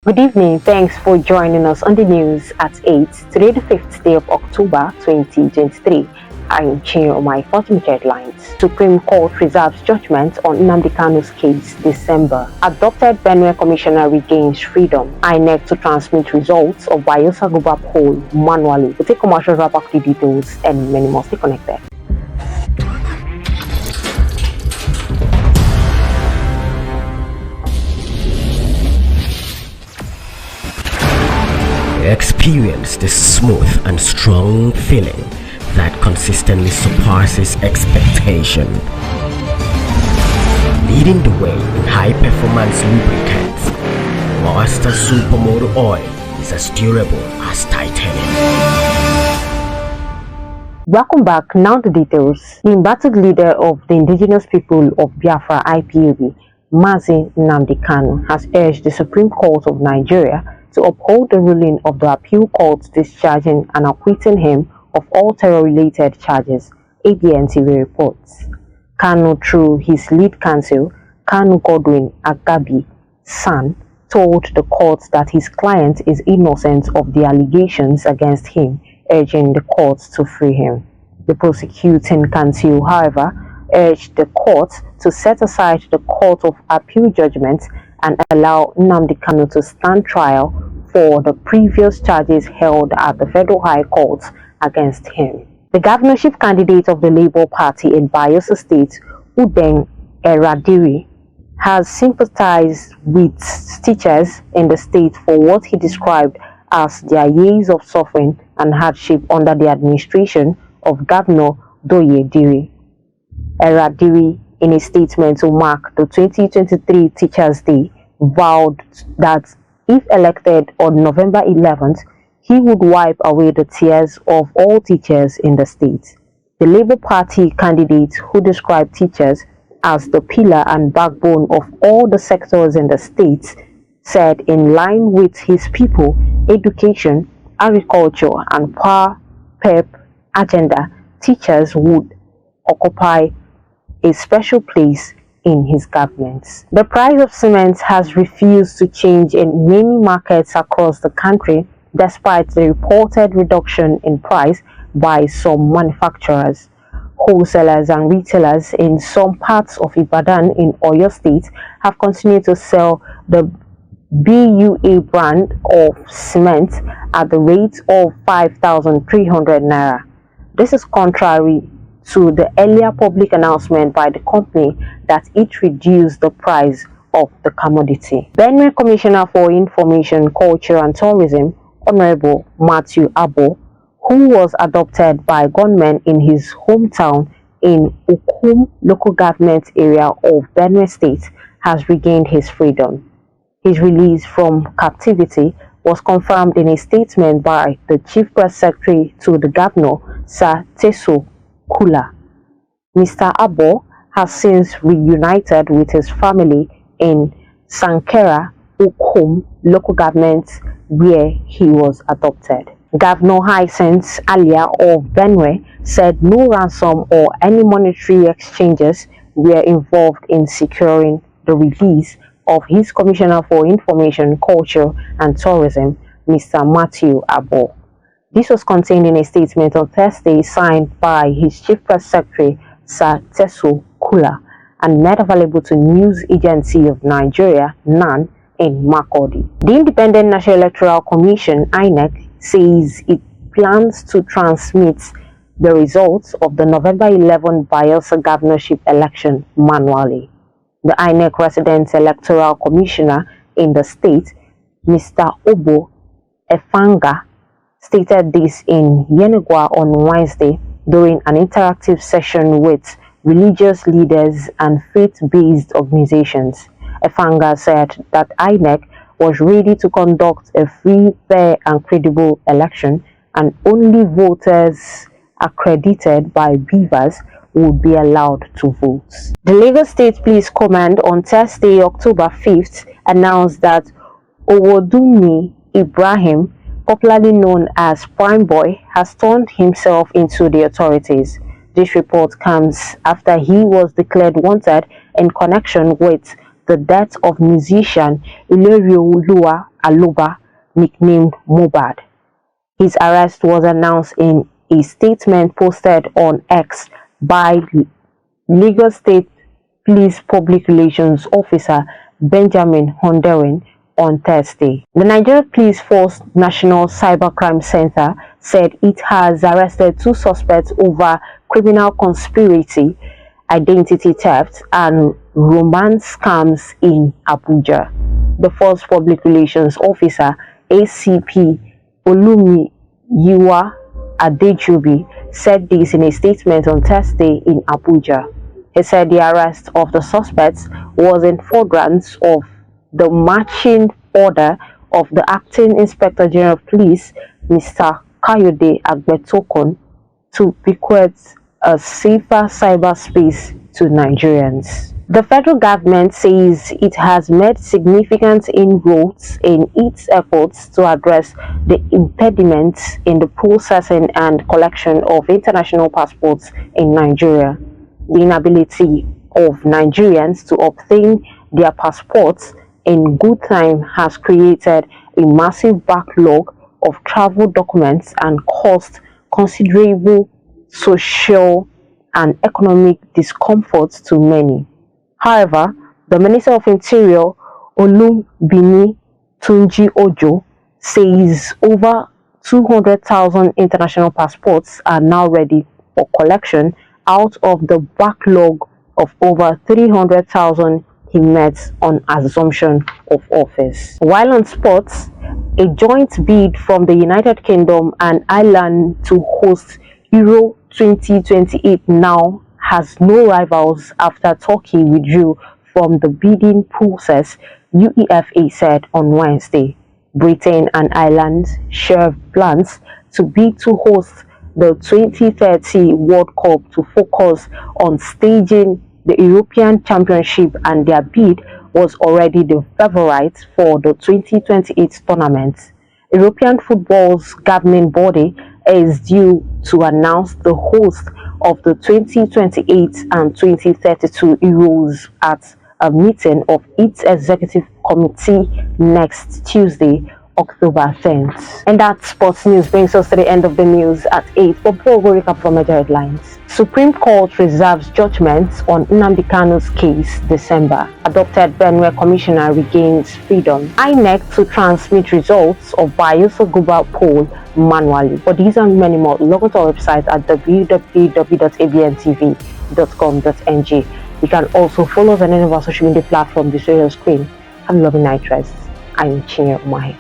Good evening. Thanks for joining us on the news at 8. Today, the 5th day of October 2023. I'm Chin on my ultimate headlines. Supreme Court reserves judgment on Nnamdi Kanu's case December. Adopted Benue Commissioner regains freedom. INEC to transmit results of Bayelsa Guba poll manually. We'll take commercial wrap up the details and many more. Stay connected. Experience the smooth and strong feeling that consistently surpasses expectation. Leading the way in high-performance lubricants, Master Supermoto Oil is as durable as titanium. Welcome back. Now the details. The embattled leader of the indigenous people of Biafra IPOB, Mazi Nnamdi Kanu, has urged the Supreme Court of Nigeria to uphold the ruling of the appeal court discharging and acquitting him of all terror-related charges, ABN TV reports. Kanu, through his lead counsel, Kanu Godwin Agabi San, told the court that his client is innocent of the allegations against him, urging the court to free him. The prosecuting counsel, however, urged the court to set aside the Court of Appeal judgment and allow Nnamdi Kanu to stand trial for the previous charges held at the Federal High Court against him. The governorship candidate of the Labour Party in Bayelsa State, Uden Eradiri, has sympathized with teachers in the state for what he described as their years of suffering and hardship under the administration of Governor Doye Diri. Eradiri, in a statement to mark the 2023 Teachers' Day, vowed that if elected on November 11th, he would wipe away the tears of all teachers in the state. The Labour Party candidate, who described teachers as the pillar and backbone of all the sectors in the state, said in line with his people, education, agriculture and power PEP agenda, teachers would occupy a special place in his government. The price of cement has refused to change in many markets across the country despite the reported reduction in price by some manufacturers. Wholesalers and retailers in some parts of Ibadan in Oyo State have continued to sell the BUA brand of cement at the rate of 5,300 naira. This is contrary to the earlier public announcement by the company that it reduced the price of the commodity. Benue Commissioner for Information, Culture and Tourism, Honorable Matthew Abo, who was adopted by gunmen in his hometown in Ukum local government area of Benue State, has regained his freedom. His release from captivity was confirmed in a statement by the Chief Press Secretary to the Governor, Sir Teso Kula. Mr. Abo has since reunited with his family in Sankera, Ukum local government where he was adopted. Governor Hyacinth Alia of Benue said no ransom or any monetary exchanges were involved in securing the release of his Commissioner for Information, Culture and Tourism, Mr. Matthew Abo. This was contained in a statement on Thursday signed by his Chief Press Secretary, Sir Teso Kula, and made available to News Agency of Nigeria, NAN, in Makurdi. The Independent National Electoral Commission, INEC, says it plans to transmit the results of the November 11 Bayelsa governorship election manually. The INEC Resident Electoral Commissioner in the state, Mr. Obo Efanga, stated this in Yenegua on Wednesday during an interactive session with religious leaders and faith-based organizations. Efanga said that INEC was ready to conduct a free, fair and credible election and only voters accredited by beavers would be allowed to vote. The Lagos State Police Command on Thursday, October 5th, announced that Owodunmi Ibrahim, popularly known as Prime Boy, has turned himself into the authorities. This report comes after he was declared wanted in connection with the death of musician Ilerioluwa Aloba, nicknamed Mohbad. His arrest was announced in a statement posted on X by Lagos State Police Public Relations Officer Benjamin Hunderin on Thursday. The Nigeria Police Force National Cybercrime Center said it has arrested 2 suspects over criminal conspiracy, identity theft, and romance scams in Abuja. The Force Public Relations Officer, ACP Olumiyiwa Adejobi, said this in a statement on Thursday in Abuja. He said the arrest of the suspects was in furtherance of the marching order of the Acting Inspector General of Police, Mr. Kayode Agbetokun, to bequeath a safer cyberspace to Nigerians. The federal government says it has made significant inroads in its efforts to address the impediments in the processing and collection of international passports in Nigeria. The inability of Nigerians to obtain their passports in good time has created a massive backlog of travel documents and caused considerable social and economic discomfort to many. However, the Minister of Interior, Olubimi Tunji Ojo, says over 200,000 international passports are now ready for collection out of the backlog of over 300,000 he met on assumption of office. While on sports, a joint bid from the United Kingdom and Ireland to host Euro 2028 now has no rivals after Turkey withdrew from the bidding process, UEFA said on Wednesday. Britain and Ireland share plans to bid to host the 2030 World Cup to focus on staging the European Championship, and their bid was already the favorite for the 2028 tournament. European football's governing body is due to announce the host of the 2028 and 2032 Euros at a meeting of its executive committee next Tuesday, October 10th. And that sports news brings us to the end of the news at 8. But before we recap from major headlines, Supreme Court reserves judgment on Nnamdi Kanu's case December. Adopted Benue Commissioner regains freedom. INEC to transmit results of Bayelsa Guba poll manually. For these and many more, log on to our website at www.abntv.com.ng. You can also follow us on any of our social media platforms displayed on your screen. Have a lovely night rest. I'm Chinyo Umahi.